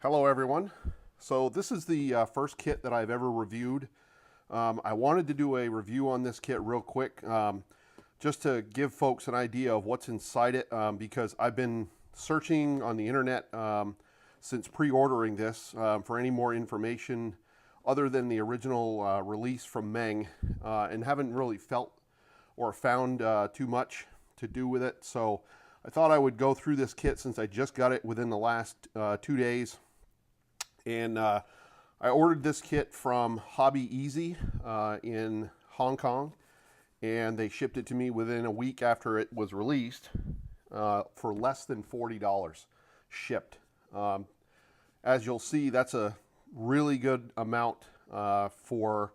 Hello everyone. So this is the first kit that I've ever reviewed. I wanted to do a review on this kit real quick, just to give folks an idea of what's inside it, because I've been searching on the internet since pre-ordering this for any more information other than the original release from Meng, and haven't really felt or found too much to do with it. So I thought I would go through this kit since I just got it within the last 2 days. And I ordered this kit from Hobby Easy in Hong Kong, and they shipped it to me within a week after it was released for less than $40 shipped. As you'll see, that's a really good amount for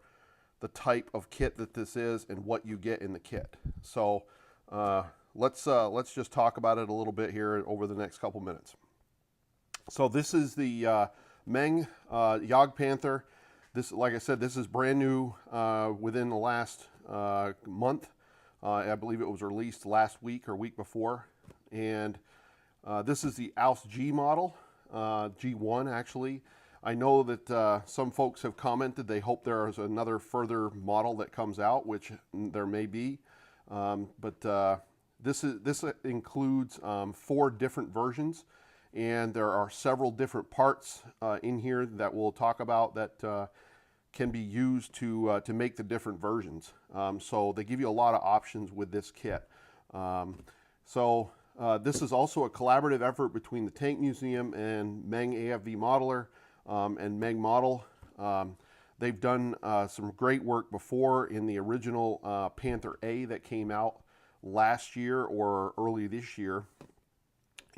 the type of kit that this is and what you get in the kit. So let's just talk about it a little bit here over the next couple minutes. So this is the Meng Jagdpanther. This, like I said, this is brand new within the last month. I believe it was released last week or week before. And this is the AUS G model, G1 actually. I know that some folks have commented they hope there is another further model that comes out, which there may be. But this includes 4 different versions. And there are several different parts in here that we'll talk about that can be used to make the different versions. So they give you a lot of options with this kit. This is also a collaborative effort between the Tank Museum and Meng AFV Modeler and Meng Model. They've done some great work before in the original Panther A that came out last year or early this year.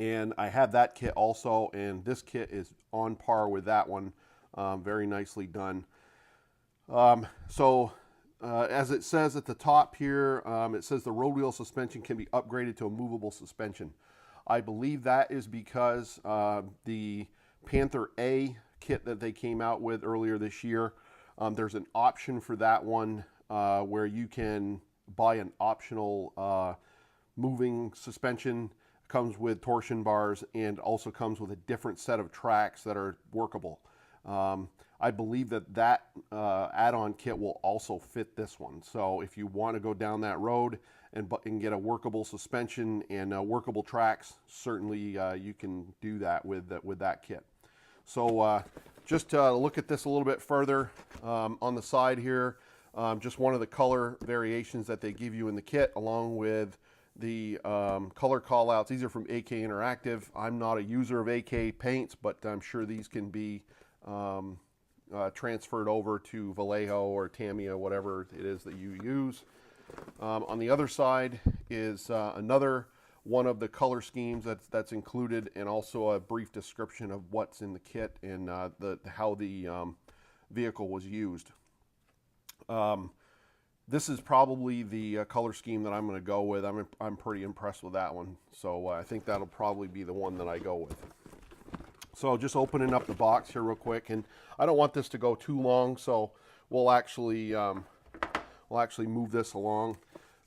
And I have that kit also, and this kit is on par with that one. Very nicely done. As it says at the top here, it says the road wheel suspension can be upgraded to a movable suspension. I believe that is because the Panther A kit that they came out with earlier this year, there's an option for that one where you can buy an optional moving suspension. Comes with torsion bars and also comes with a different set of tracks that are workable. I believe that add-on kit will also fit this one. So if you want to go down that road and get a workable suspension and workable tracks, certainly you can do that with that kit. So just look at this a little bit further on the side here. Just one of the color variations that they give you in the kit, along with the color callouts. These are from AK Interactive. I'm not a user of AK paints, but I'm sure these can be transferred over to Vallejo or Tamiya, whatever it is that you use. On the other side is another one of the color schemes that's included, and also a brief description of what's in the kit and how the vehicle was used. This is probably the color scheme that I'm going to go with. I'm pretty impressed with that one. So I think that'll probably be the one that I go with. So just opening up the box here real quick, and I don't want this to go too long, so we'll actually move this along.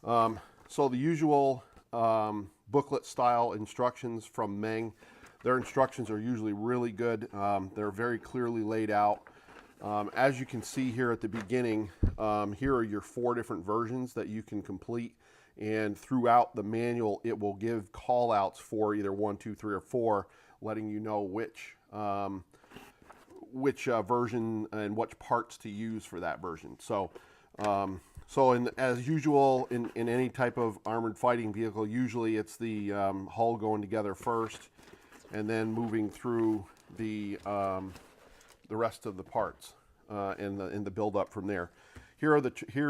So the usual booklet style instructions from Meng. Their instructions are usually really good. They're very clearly laid out. As you can see here at the beginning, here are your 4 different versions that you can complete, and throughout the manual it will give call outs for either 1, 2, 3, or 4, letting you know which version and which parts to use for that version. So as usual in any type of armored fighting vehicle, usually it's the hull going together first and then moving through the rest of the parts and the build up from there. Here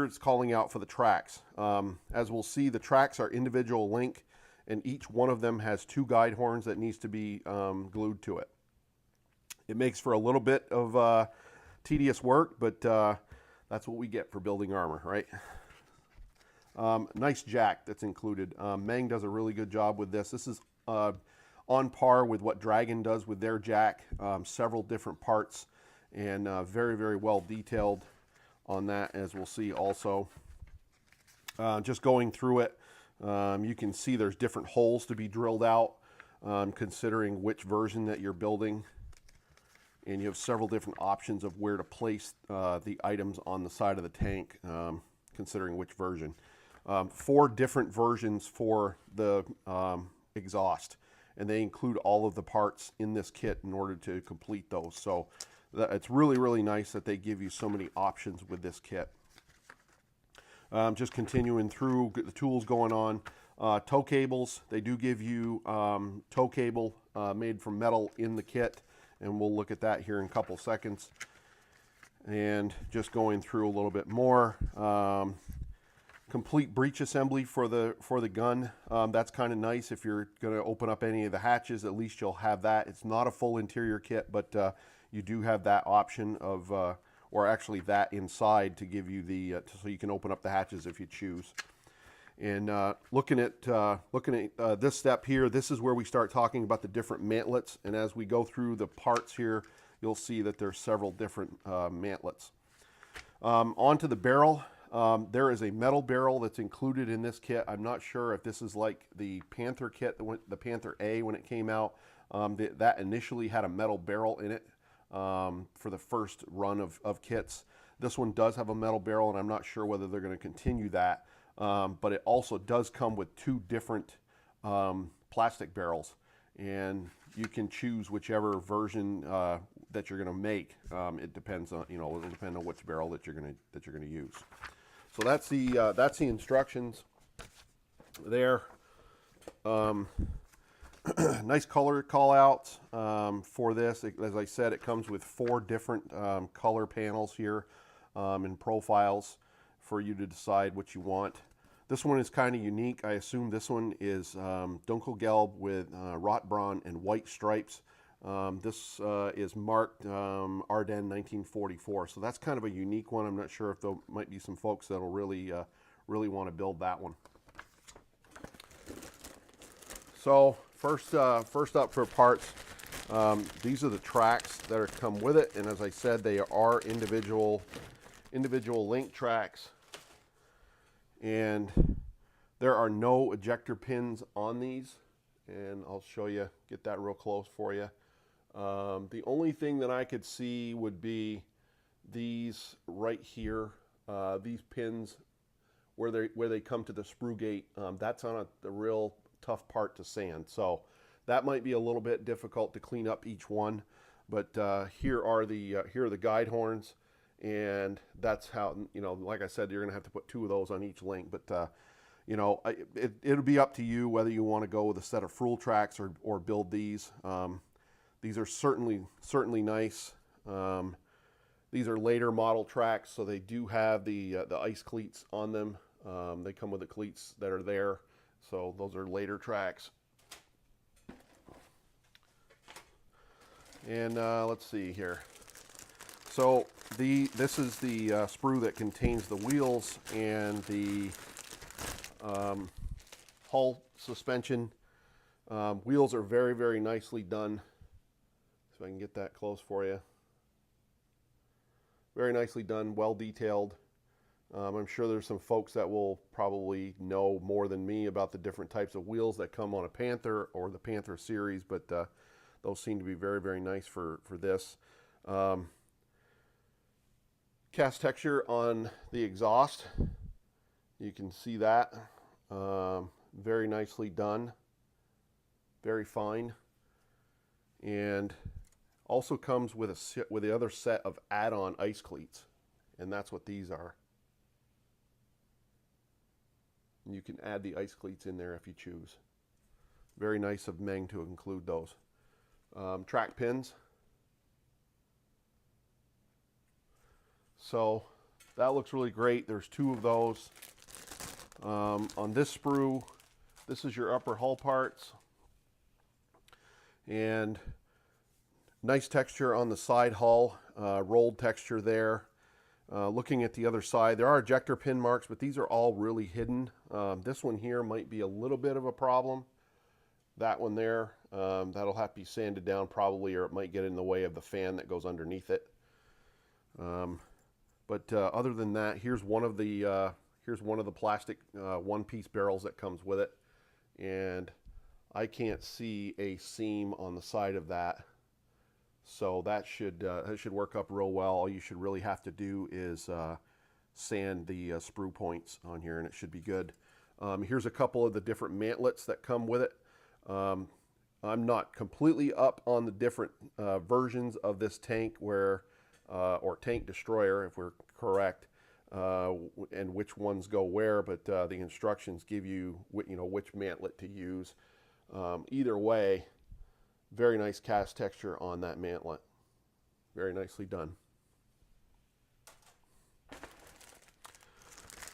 it's calling out for the tracks. As we'll see, the tracks are individual link, and each one of them has 2 guide horns that needs to be glued to it. It makes for a little bit of tedious work, but that's what we get for building armor, right? Nice jack that's included. Meng does a really good job with this. This is on par with what Dragon does with their jack. Several different parts, and very, very well detailed on that, as we'll see also. Just going through it, you can see there's different holes to be drilled out, considering which version that you're building. and you have several different options of where to place the items on the side of the tank, considering which version. 4 different versions for the exhaust, and they include all of the parts in this kit in order to complete those. So it's really, really nice that they give you so many options with this kit. Just continuing through, the tools going on. Tow cables, they do give you tow cable made from metal in the kit, and we'll look at that here in a couple seconds. And just going through a little bit more. Complete breech assembly for the gun. That's kind of nice. If you're going to open up any of the hatches, at least you'll have that. It's not a full interior kit, but you do have that option of, or actually that inside to give you the, so you can open up the hatches if you choose. And looking at this step here, this is where we start talking about the different mantlets. And as we go through the parts here, you'll see that there's several different mantlets. Onto the barrel. There is a metal barrel that's included in this kit. I'm not sure if this is like the Panther kit, the Panther A when it came out. That initially had a metal barrel in it for the first run of kits. This one does have a metal barrel, and I'm not sure whether they're going to continue that. But it also does come with 2 different plastic barrels, and you can choose whichever version that you're going to make. It depends on, it'll depend on which barrel that you're going to use. So that's the instructions there. Nice color call outs for this. As I said, it comes with 4 different color panels here and profiles for you to decide what you want. This one is kind of unique. I assume this one is Dunkelgelb with Rotbraun and white stripes. This is marked Ardennes 1944, so that's kind of a unique one. I'm not sure if there might be some folks that'll really want to build that one. So first up for parts, these are the tracks that are come with it, and as I said, they are individual link tracks, and there are no ejector pins on these, and I'll show you, get that real close for you. The only thing that I could see would be these right here, these pins where they come to the sprue gate. That's on the real tough part to sand, so that might be a little bit difficult to clean up each one. But here are the guide horns, and that's how, like I said, you're gonna have to put 2 of those on each link. But it'll be up to you whether you want to go with a set of Fruhl tracks or build these. These are certainly nice. These are later model tracks, so they do have the ice cleats on them. They come with the cleats that are there, so those are later tracks. And let's see here. So this is the sprue that contains the wheels and the hull suspension. Wheels are very, very nicely done. So I can get that close for you. Very nicely done, well detailed. I'm sure there's some folks that will probably know more than me about the different types of wheels that come on a Panther or the Panther series, but those seem to be very, very nice for this. Cast texture on the exhaust. You can see that. Very nicely done. Very fine. And also comes with the other set of add-on ice cleats, and that's what these are. And you can add the ice cleats in there if you choose. Very nice of Meng to include those. Track pins. So that looks really great. There's 2 of those. On this sprue, this is your upper hull parts. And nice texture on the side hull, rolled texture there. Looking at the other side, there are ejector pin marks, but these are all really hidden. This one here might be a little bit of a problem. That one there, that'll have to be sanded down probably, or it might get in the way of the fan that goes underneath it. But other than that, here's one of the plastic one-piece barrels that comes with it, and I can't see a seam on the side of that So that should work up real well. All you should really have to do is sand the sprue points on here, and it should be good. Here's a couple of the different mantlets that come with it. I'm not completely up on the different versions of this tank or tank destroyer, if we're correct, and which ones go where, but the instructions give you, which mantlet to use. Either way, very nice cast texture on that mantlet. Very nicely done.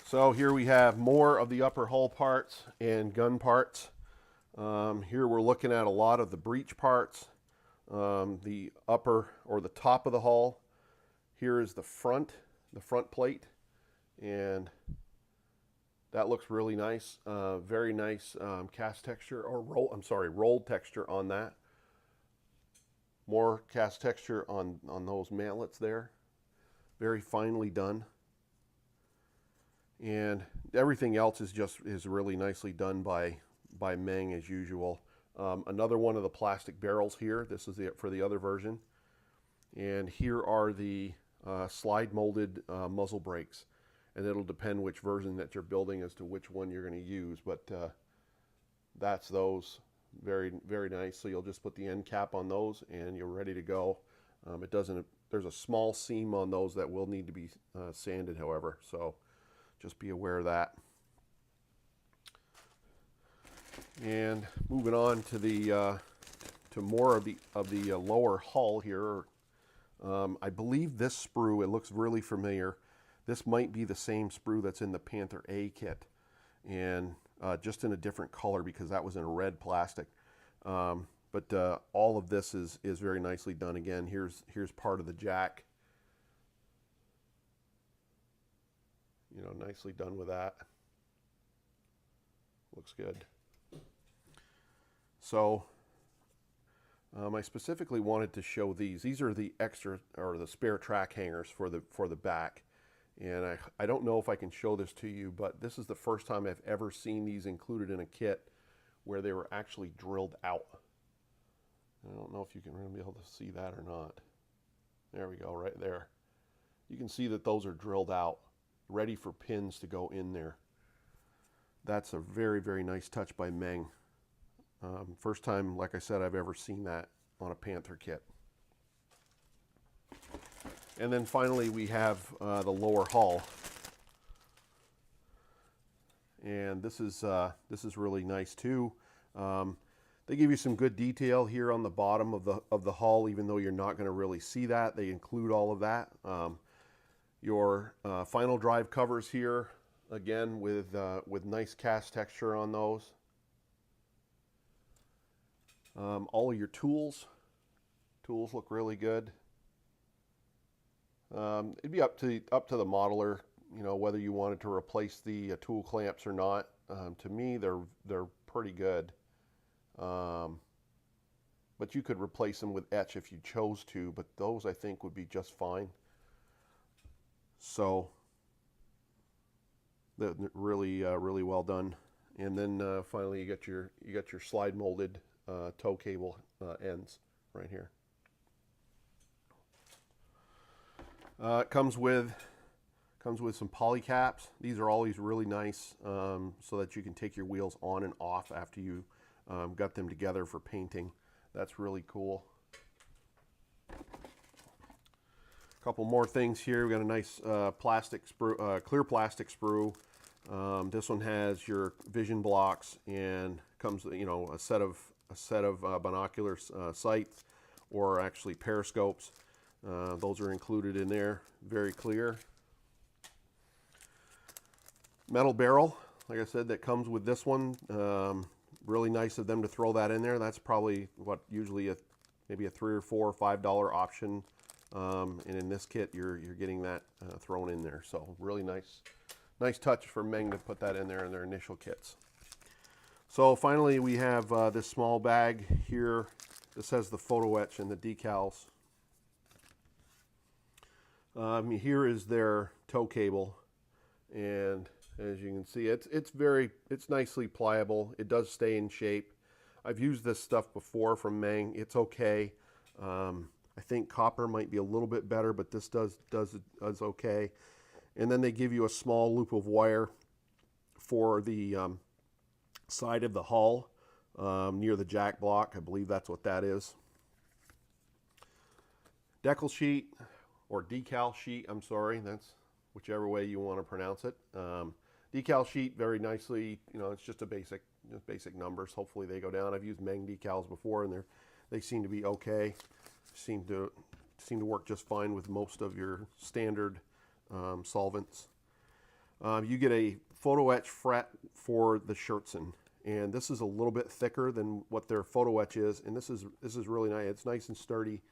So here we have more of the upper hull parts and gun parts. Here we're looking at a lot of the breech parts, the upper or the top of the hull. Here is the front plate, and that looks really nice. Very nice cast texture, or rolled texture on that. More cast texture on those mantlets there. Very finely done. And everything else is really nicely done by Meng as usual. Another one of the plastic barrels here. This is for the other version. And here are the slide molded muzzle brakes. And it'll depend which version that you're building as to which one you're going to use. But that's those. Very, very nice. So you'll just put the end cap on those and you're ready to go. There's a small seam on those that will need to be sanded, however. So just be aware of that. And moving on to the to more of the lower hull here. I believe this sprue, it looks really familiar. This might be the same sprue that's in the Panther A kit, and just in a different color because that was in a red plastic. But all of this is very nicely done. Again, here's part of the jack. Nicely done with that. Looks good. So I specifically wanted to show these. These are the extra or the spare track hangers for the back. And I don't know if I can show this to you, but this is the first time I've ever seen these included in a kit where they were actually drilled out. I don't know if you can really be able to see that or not. There we go, right there. You can see that those are drilled out, ready for pins to go in there. That's a very, very nice touch by Meng. First time, like I said, I've ever seen that on a Panther kit. And then finally we have the lower hull. And this is really nice too. They give you some good detail here on the bottom of the hull, even though you're not going to really see that. They include all of that. Your final drive covers here, again with nice cast texture on those. All of your tools look really good. It'd be up to the modeler, whether you wanted to replace the tool clamps or not. To me, they're pretty good. But you could replace them with etch if you chose to, but those I think would be just fine. So really well done. And then finally you got your slide molded tow cable ends right here. It comes with some poly caps. These are always really nice, so that you can take your wheels on and off after you got them together for painting. That's really cool. A couple more things here. We got a nice plastic sprue, clear plastic sprue. This one has your vision blocks and comes, a set of binocular sights, or actually periscopes. Those are included in there. Very clear. Metal barrel, like I said, that comes with this one. Really nice of them to throw that in there. That's probably what usually maybe a $3 or $4 or $5 option. And in this kit, you're getting that thrown in there. So really nice touch for Meng to put that in there in their initial kits. So finally, we have this small bag here. This has the photo etch and the decals. Here is their tow cable, and as you can see, it's nicely pliable. It does stay in shape. I've used this stuff before from Meng. It's okay. I I think copper might be a little bit better, but this does okay. And then they give you a small loop of wire for the side of the hull near the jack block. I believe that's what that is. Decal sheet, or decal sheet, I'm sorry, that's whichever way you want to pronounce it. Decal sheet, very nicely, you know, it's just basic numbers. Hopefully they go down. I've used Meng decals before, and they seem to be okay. Seem to work just fine with most of your standard solvents. You get a photo etch fret for the Schertzen, and this is a little bit thicker than what their photo etch is, and this is really nice. It's nice and sturdy.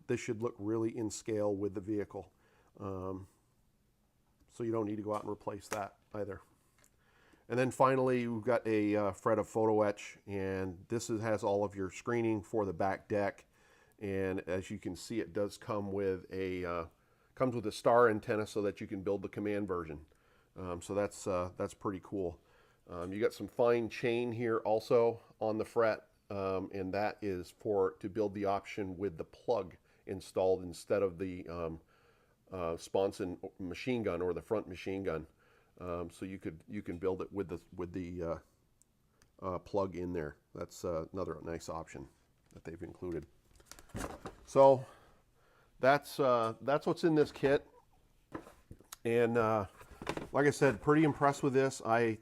This should look really in scale with the vehicle, so you don't need to go out and replace that either. And then finally, we've got a fret of photo etch, and this has all of your screening for the back deck. And as you can see, it does come with a star antenna so that you can build the command version. So that's pretty cool. You got some fine chain here also on the fret, and that is to build the option with the plug installed instead of the sponson machine gun or the front machine gun. So you can build it with the plug in there. That's another nice option that they've included. So that's what's in this kit, and like I said, pretty impressed with this. The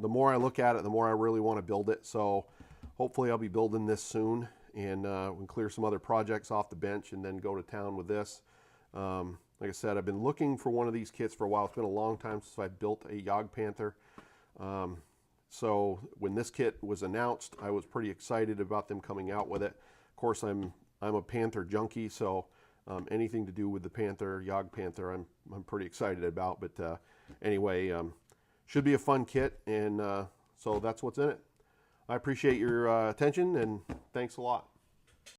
more I look at it, the more I really want to build it. So hopefully I'll be building this soon, and we can clear some other projects off the bench and then go to town with this. Like I said, I've been looking for one of these kits for a while. It's been a long time since I built a Jagdpanther. So when this kit was announced, I was pretty excited about them coming out with it. Of course, I'm a Panther junkie, so anything to do with the Panther, Jagdpanther, I'm pretty excited about. But anyway, should be a fun kit, and so that's what's in it. I appreciate your attention, and thanks a lot.